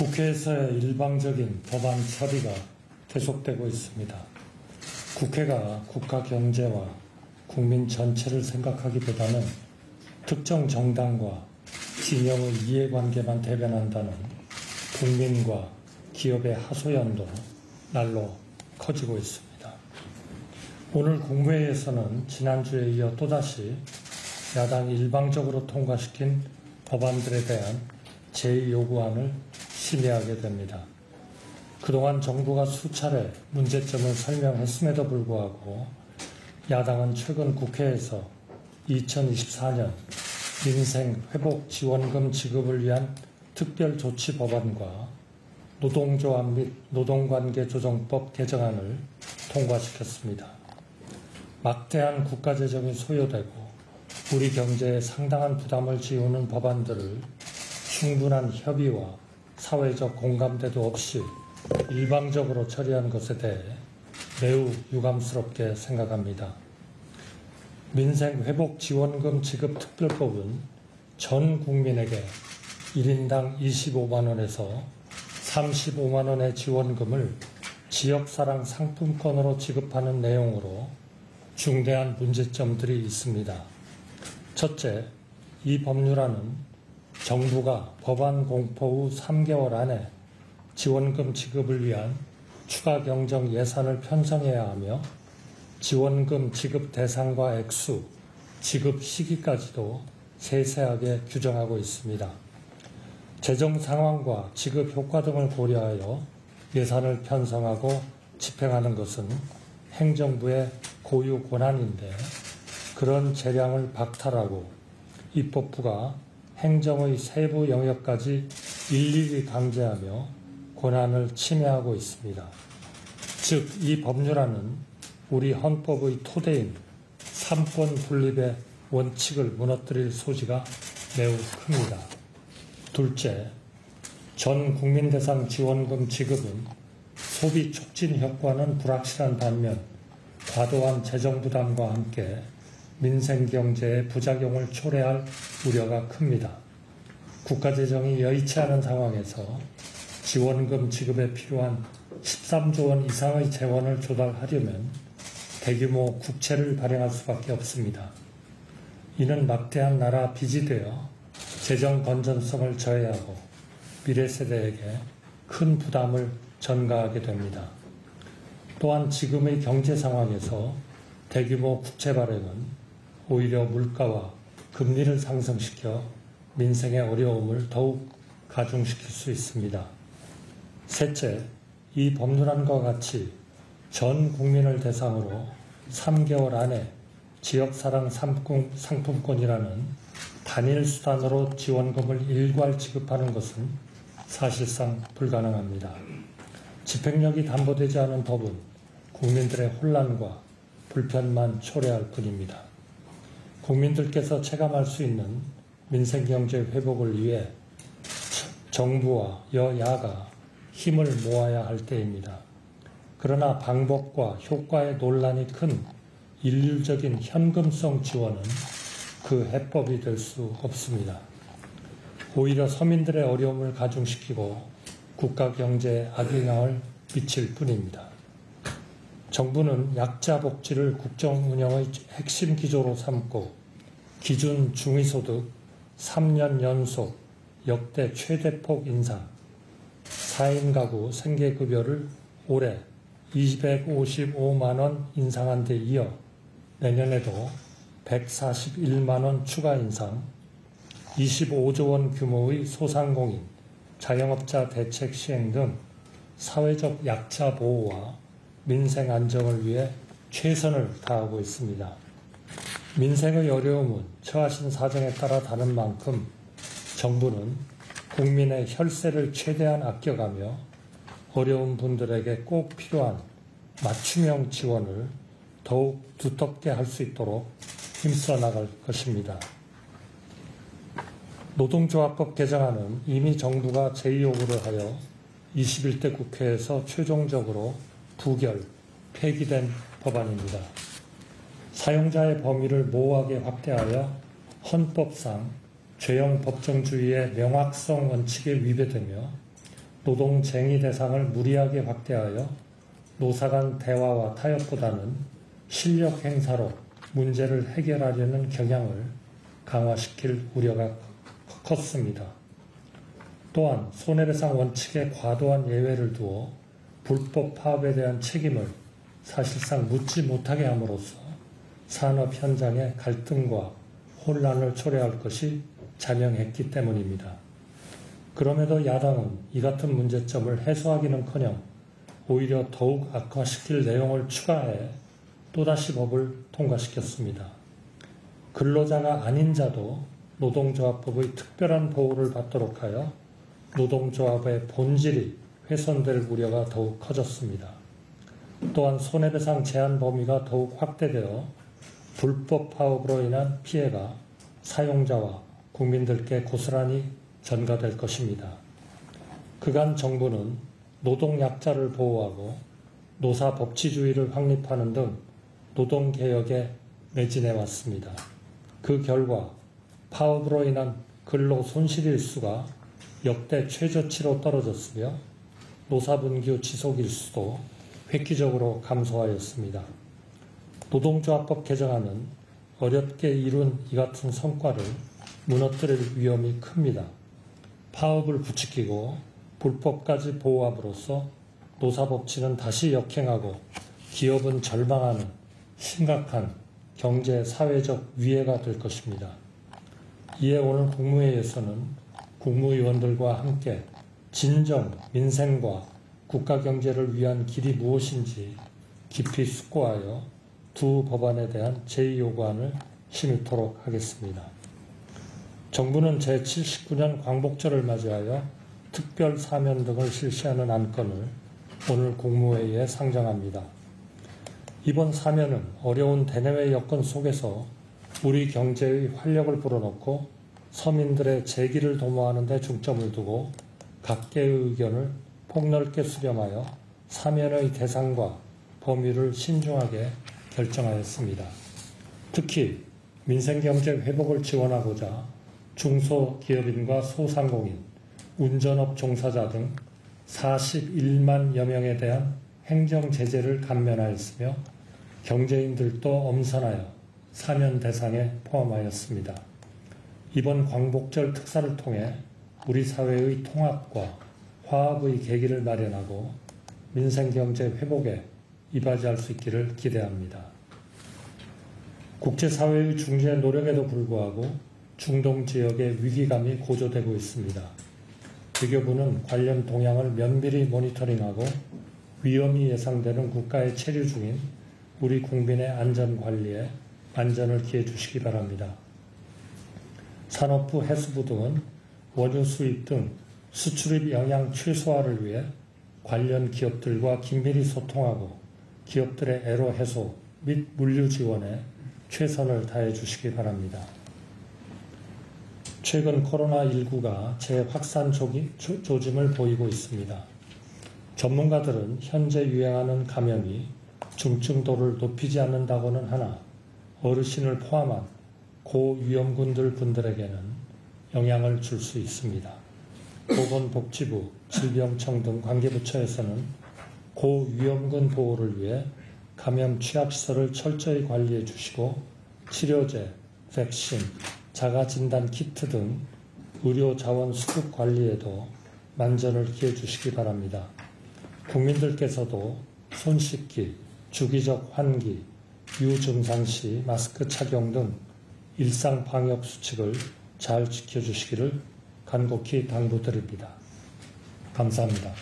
국회에서의 일방적인 법안 처리가 계속되고 있습니다. 국회가 국가 경제와 국민 전체를 생각하기보다는 특정 정당과 진영의 이해관계만 대변한다는 국민과 기업의 하소연도 날로 커지고 있습니다. 오늘 국무회의에서는 지난주에 이어 또다시 야당이 일방적으로 통과시킨 법안들에 대한 제2요구안을 심의하게 됩니다. 그동안 정부가 수차례 문제점을 설명했음에도 불구하고 야당은 최근 국회에서 2024년 민생회복지원금 지급을 위한 특별조치 법안과 노동조합 및 노동관계조정법 개정안을 통과시켰습니다. 막대한 국가재정이 소요되고 우리 경제에 상당한 부담을 지우는 법안들을 충분한 협의와 사회적 공감대도 없이 일방적으로 처리한 것에 대해 매우 유감스럽게 생각합니다. 민생회복지원금 지급특별법은 전 국민에게 1인당 25만 원에서 35만 원의 지원금을 지역사랑 상품권으로 지급하는 내용으로 중대한 문제점들이 있습니다. 첫째, 이 법률안은 정부가 법안 공포 후 3개월 안에 지원금 지급을 위한 추가 경정 예산을 편성해야 하며 지원금 지급 대상과 액수, 지급 시기까지도 세세하게 규정하고 있습니다. 재정 상황과 지급 효과 등을 고려하여 예산을 편성하고 집행하는 것은 행정부의 고유 권한인데 그런 재량을 박탈하고 입법부가 행정의 세부 영역까지 일일이 강제하며 권한을 침해하고 있습니다. 즉, 이 법률안은 우리 헌법의 토대인 삼권 분립의 원칙을 무너뜨릴 소지가 매우 큽니다. 둘째, 전 국민 대상 지원금 지급은 소비 촉진 효과는 불확실한 반면 과도한 재정 부담과 함께 민생 경제의 부작용을 초래할 우려가 큽니다. 국가재정이 여의치 않은 상황에서 지원금 지급에 필요한 13조 원 이상의 재원을 조달하려면 대규모 국채를 발행할 수밖에 없습니다. 이는 막대한 나라 빚이 되어 재정 건전성을 저해하고 미래 세대에게 큰 부담을 전가하게 됩니다. 또한 지금의 경제 상황에서 대규모 국채 발행은 오히려 물가와 금리를 상승시켜 민생의 어려움을 더욱 가중시킬 수 있습니다. 셋째, 이 법률안과 같이 전 국민을 대상으로 3개월 안에 지역사랑 상품권이라는 단일 수단으로 지원금을 일괄 지급하는 것은 사실상 불가능합니다. 집행력이 담보되지 않은 법은 국민들의 혼란과 불편만 초래할 뿐입니다. 국민들께서 체감할 수 있는 민생경제 회복을 위해 정부와 여야가 힘을 모아야 할 때입니다. 그러나 방법과 효과의 논란이 큰 일률적인 현금성 지원은 그 해법이 될 수 없습니다. 오히려 서민들의 어려움을 가중시키고 국가 경제에 악영향을 미칠 뿐입니다. 정부는 약자 복지를 국정 운영의 핵심 기조로 삼고 기준 중위소득 3년 연속 역대 최대폭 인상, 4인 가구 생계급여를 올해 255만 원 인상한 데 이어 내년에도 141만 원 추가 인상, 25조 원 규모의 소상공인, 자영업자 대책 시행 등 사회적 약자 보호와 민생 안정을 위해 최선을 다하고 있습니다. 민생의 어려움은 처하신 사정에 따라 다른 만큼 정부는 국민의 혈세를 최대한 아껴가며 어려운 분들에게 꼭 필요한 맞춤형 지원을 더욱 두텁게 할 수 있도록 힘써 나갈 것입니다. 노동조합법 개정안은 이미 정부가 제2요구를 하여 21대 국회에서 최종적으로 부결, 폐기된 법안입니다. 사용자의 범위를 모호하게 확대하여 헌법상 죄형 법정주의의 명확성 원칙에 위배되며 노동쟁의 대상을 무리하게 확대하여 노사 간 대화와 타협보다는 실력 행사로 문제를 해결하려는 경향을 강화시킬 우려가 컸습니다. 또한 손해배상 원칙에 과도한 예외를 두어 불법 파업에 대한 책임을 사실상 묻지 못하게 함으로써 산업 현장의 갈등과 혼란을 초래할 것이 자명했기 때문입니다. 그럼에도 야당은 이 같은 문제점을 해소하기는커녕 오히려 더욱 악화시킬 내용을 추가해 또다시 법을 통과시켰습니다. 근로자가 아닌 자도 노동조합법의 특별한 보호를 받도록 하여 노동조합의 본질이 훼손될 우려가 더욱 커졌습니다. 또한 손해배상 제한 범위가 더욱 확대되어 불법 파업으로 인한 피해가 사용자와 국민들께 고스란히 전가될 것입니다. 그간 정부는 노동약자를 보호하고 노사법치주의를 확립하는 등 노동개혁에 매진해왔습니다. 그 결과 파업으로 인한 근로 손실일수가 역대 최저치로 떨어졌으며 노사분규 지속일수도 획기적으로 감소하였습니다. 노동조합법 개정안은 어렵게 이룬 이 같은 성과를 무너뜨릴 위험이 큽니다. 파업을 부추기고 불법까지 보호함으로써 노사법치는 다시 역행하고 기업은 절망하는 심각한 경제, 사회적 위해가 될 것입니다. 이에 오늘 국무회의에서는 국무위원들과 함께 진정 민생과 국가 경제를 위한 길이 무엇인지 깊이 숙고하여 두 법안에 대한 제2요구안을 심의토록 하겠습니다. 정부는 제79년 광복절을 맞이하여 특별 사면 등을 실시하는 안건을 오늘 국무회의에 상정합니다. 이번 사면은 어려운 대내외 여건 속에서 우리 경제의 활력을 불어넣고 서민들의 재기를 도모하는 데 중점을 두고 각계의 의견을 폭넓게 수렴하여 사면의 대상과 범위를 신중하게 결정하였습니다. 특히 민생경제 회복을 지원하고자 중소기업인과 소상공인, 운전업 종사자 등 41만여 명에 대한 행정제재를 감면하였으며 경제인들도 엄선하여 사면 대상에 포함하였습니다. 이번 광복절 특사를 통해 우리 사회의 통합과 화합의 계기를 마련하고 민생경제 회복에 이바지할 수 있기를 기대합니다. 국제사회의 중재 노력에도 불구하고 중동 지역의 위기감이 고조되고 있습니다. 외교부는 관련 동향을 면밀히 모니터링하고 위험이 예상되는 국가에 체류 중인 우리 국민의 안전관리에 만전을 기해 주시기 바랍니다. 산업부, 해수부 등은 원유 수입 등 수출입 영향 최소화를 위해 관련 기업들과 긴밀히 소통하고 기업들의 애로 해소 및 물류 지원에 최선을 다해 주시기 바랍니다. 최근 코로나19가 재확산 조짐을 보이고 있습니다. 전문가들은 현재 유행하는 감염이 중증도를 높이지 않는다고는 하나 어르신을 포함한 고위험군들 분들에게는 영향을 줄 수 있습니다. 보건복지부, 질병청 등 관계부처에서는 고위험군 보호를 위해 감염 취약시설을 철저히 관리해 주시고 치료제, 백신, 자가진단 키트 등 의료 자원 수급 관리에도 만전을 기해 주시기 바랍니다. 국민들께서도 손 씻기, 주기적 환기, 유증상 시 마스크 착용 등 일상 방역 수칙을 잘 지켜주시기를 간곡히 당부드립니다. 감사합니다.